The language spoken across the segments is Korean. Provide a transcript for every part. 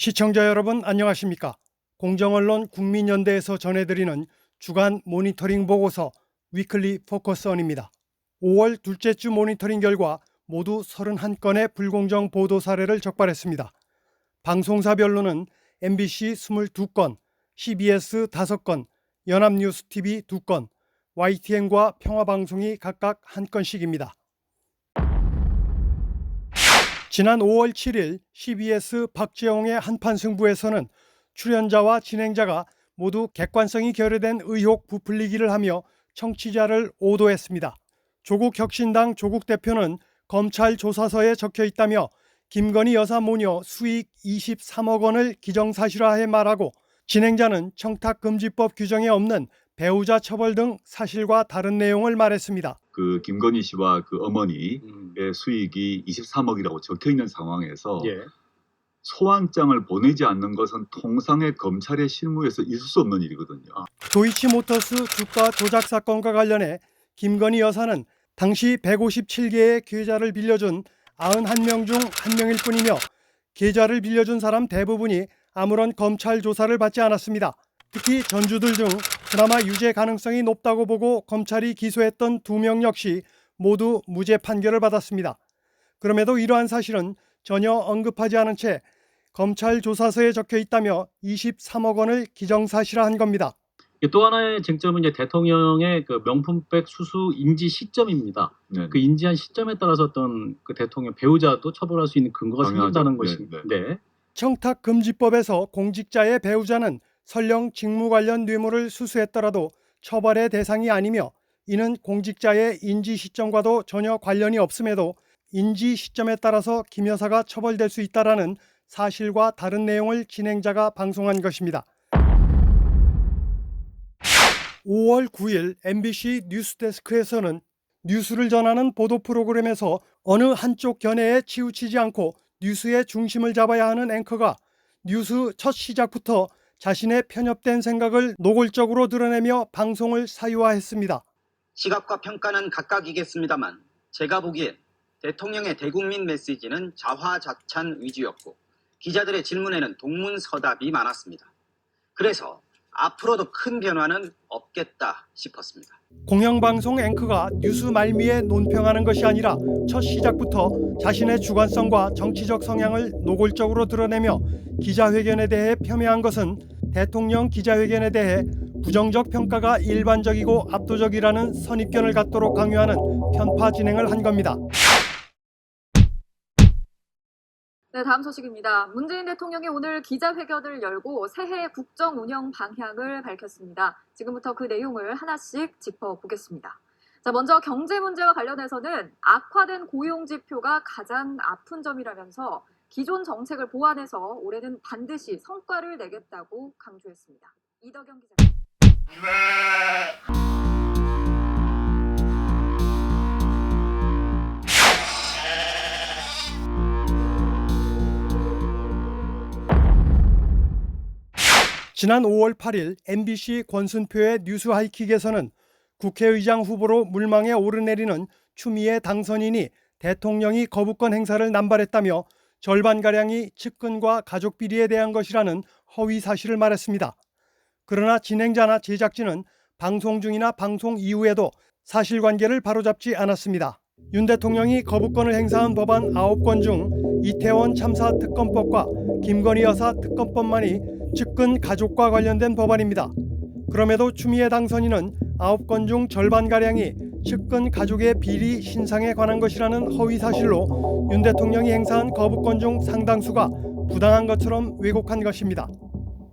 시청자 여러분 안녕하십니까? 공정언론 국민연대에서 전해드리는 주간 모니터링 보고서 위클리 포커스온입니다. 5월 둘째 주 모니터링 결과 모두 31건의 불공정 보도 사례를 적발했습니다. 방송사별로는 MBC 22건, CBS 5건, 연합뉴스TV 2건, YTN과 평화방송이 각각 1건씩입니다. 지난 5월 7일 CBS 박재홍의 한판 승부에서는 출연자와 진행자가 모두 객관성이 결여된 의혹 부풀리기를 하며 청취자를 오도했습니다. 조국 혁신당 조국 대표는 검찰 조사서에 적혀 있다며 김건희 여사 모녀 수익 23억 원을 기정사실화해 말하고, 진행자는 청탁금지법 규정에 없는 배우자 처벌 등 사실과 다른 내용을 말했습니다. 그 김건희 씨와 그 어머니의 수익이 23억이라고 적혀 있는 상황에서 소환장을 보내지 않는 것은 통상의 검찰의 실무에서 있을 수 없는 일이거든요. 도이치모터스 주가 조작 사건과 관련해 김건희 여사는 당시 157개의 계좌를 빌려준 91명 중 1명일 뿐이며, 계좌를 빌려준 사람 대부분이 아무런 검찰 조사를 받지 않았습니다. 특히 전주들 중 그나마 유죄 가능성이 높다고 보고 검찰이 기소했던 2명 역시 모두 무죄 판결을 받았습니다. 그럼에도 이러한 사실은 전혀 언급하지 않은 채 검찰 조사서에 적혀 있다며 23억 원을 기정사실화한 겁니다. 또 하나의 쟁점은 이제 대통령의 그 명품백 수수 인지 시점입니다. 그 인지한 시점에 따라서 어떤 그 대통령 배우자도 처벌할 수 있는 근거가 생긴다는 것인데, 청탁금지법에서 공직자의 배우자는 설령 직무 관련 뇌물을 수수했더라도 처벌의 대상이 아니며, 이는 공직자의 인지 시점과도 전혀 관련이 없음에도 인지 시점에 따라서 김 여사가 처벌될 수 있다라는 사실과 다른 내용을 진행자가 방송한 것입니다. 5월 9일 MBC 뉴스데스크에서는 뉴스를 전하는 보도 프로그램에서 어느 한쪽 견해에 치우치지 않고 뉴스의 중심을 잡아야 하는 앵커가 뉴스 첫 시작부터 자신의 편협된 생각을 노골적으로 드러내며 방송을 사유화했습니다. 시각과 평가는 각각이겠습니다만 제가 보기엔 대통령의 대국민 메시지는 자화자찬 위주였고, 기자들의 질문에는 동문서답이 많았습니다. 그래서 앞으로도 큰 변화는 없겠다 싶었습니다. 공영방송 앵커가 뉴스 말미에 논평하는 것이 아니라 첫 시작부터 자신의 주관성과 정치적 성향을 노골적으로 드러내며 기자회견에 대해 폄훼한 것은 대통령 기자회견에 대해 부정적 평가가 일반적이고 압도적이라는 선입견을 갖도록 강요하는 편파 진행을 한 겁니다. 네, 다음 소식입니다. 문재인 대통령이 오늘 기자회견을 열고 새해 국정 운영 방향을 밝혔습니다. 지금부터 그 내용을 하나씩 짚어보겠습니다. 자, 먼저 경제 문제와 관련해서는 악화된 고용 지표가 가장 아픈 점이라면서 기존 정책을 보완해서 올해는 반드시 성과를 내겠다고 강조했습니다. 이덕영 기자입니다. 지난 5월 8일 MBC 권순표의 뉴스 하이킥에서는 국회의장 후보로 물망에 오르내리는 추미애 당선인이 대통령이 거부권 행사를 남발했다며 절반가량이 측근과 가족 비리에 대한 것이라는 허위 사실을 말했습니다. 그러나 진행자나 제작진은 방송 중이나 방송 이후에도 사실관계를 바로잡지 않았습니다. 윤 대통령이 거부권을 행사한 법안 9건 중 이태원 참사 특검법과 김건희 여사 특검법만이 측근 가족과 관련된 법안입니다. 그럼에도 추미애 당선인은 9건 중 절반가량이 측근 가족의 비리 신상에 관한 것이라는 허위 사실로 윤 대통령이 행사한 거부권 중 상당수가 부당한 것처럼 왜곡한 것입니다.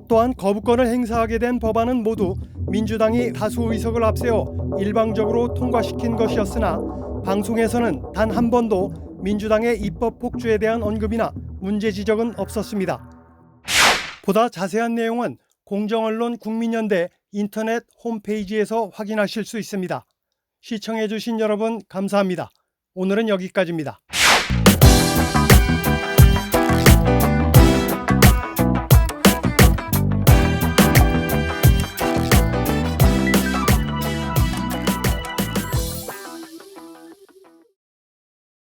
또한 거부권을 행사하게 된 법안은 모두 민주당이 다수 의석을 앞세워 일방적으로 통과시킨 것이었으나 방송에서는 단 한 번도 민주당의 입법 폭주에 대한 언급이나 문제 지적은 없었습니다. 보다 자세한 내용은 공정언론 국민연대 인터넷 홈페이지에서 확인하실 수 있습니다. 시청해주신 여러분 감사합니다. 오늘은 여기까지입니다.